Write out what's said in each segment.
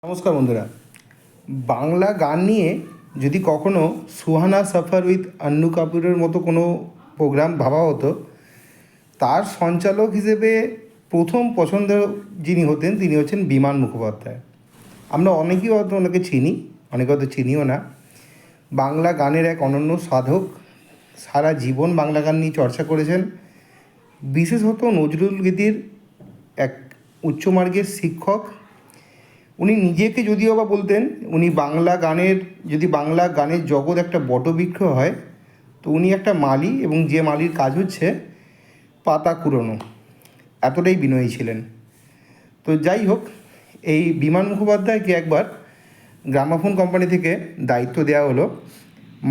নমস্কার বন্ধুরা। বাংলা গান নিয়ে যদি কখনো সুহানা সফর উইথ আন্নু কাপুরের মতো কোনো প্রোগ্রাম ভাবা হতো, তার সঞ্চালক হিসেবে প্রথম পছন্দ যিনি হতেন তিনি হচ্ছেন বিমান মুখোপাধ্যায়। আমরা অনেকেই হয়তো ওনাকে চিনি, অনেকে হয়তো চিনিও না। বাংলা গানের এক অনন্য সাধক, সারা জীবন বাংলা গান নিয়ে চর্চা করেছেন। বিশেষত নজরুল গীতির এক উচ্চমার্গের শিক্ষক। উনি নিজেকে যদিও বা বলতেন উনি বাংলা গানের জগৎ একটা বটবৃক্ষ হয়, তো উনি একটা মালি, এবং যে মালির কাজ হচ্ছে পাতা কুড়োনো, এতটাই বিনয়ী ছিলেন। তো যাই হোক, এই বিমান মুখোপাধ্যায়কে একবার গ্রামাফোন কোম্পানি থেকে দায়িত্ব দেওয়া হলো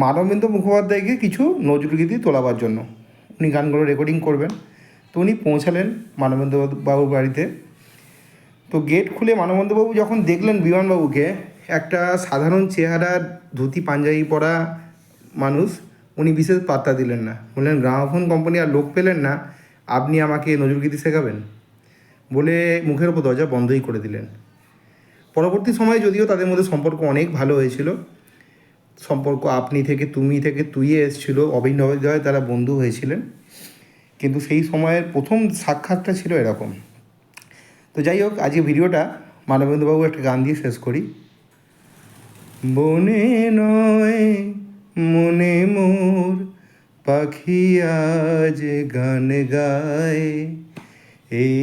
মানবেন্দ্র মুখোপাধ্যায়কে কিছু নজরুলগীতি তোলাবার জন্য। উনি গানগুলো রেকর্ডিং করবেন। তো উনি পৌঁছালেন মানবেন্দ্র বাবুর বাড়িতে। তো গেট খুলে মানবেন্দ্রবাবু যখন দেখলেন বিমানবাবুকে, একটা সাধারণ চেহারার ধুতি পাঞ্জাবি পরা মানুষ, উনি বিশেষ পাত্তা দিলেন না। বললেন, গ্রামাফোন কোম্পানি আর লোক পেলেন না, আপনি আমাকে নজরুলগীতি শেখাবেন, বলে মুখের ওপর দরজা বন্ধই করে দিলেন। পরবর্তী সময়ে যদিও তাদের মধ্যে সম্পর্ক অনেক ভালো হয়েছিল, সম্পর্ক আপনি থেকে তুমি থেকে তুইয়ে এসেছিলো, অভিনয় তারা বন্ধু হয়েছিলেন। কিন্তু সেই সময়ের প্রথম সাক্ষাৎটা ছিল এরকম। তো যাই হোক, আজকে ভিডিওটা মানবেন্দ্রবাবু একটা গান দিয়ে শেষ করি। বনে নয় মনে মোর পাখি আজ গান গায়, এই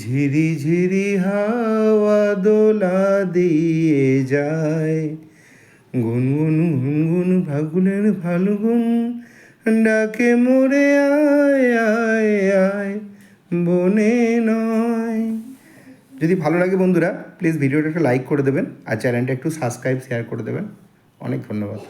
ঝিরি ঝিরি হাওয়া দোলা দিয়ে যায়, গুনগুন গুনগুন ফাগুনের ফাল্গুন ডাকে মোরে আয় আয় আয় বনে নয়। যদি ভালো লাগে বন্ধুরা, প্লিজ ভিডিওটা একটা লাইক করে দেবেন, আর চ্যানেলটা একটু সাবস্ক্রাইব শেয়ার করে দেবেন। অনেক ধন্যবাদ।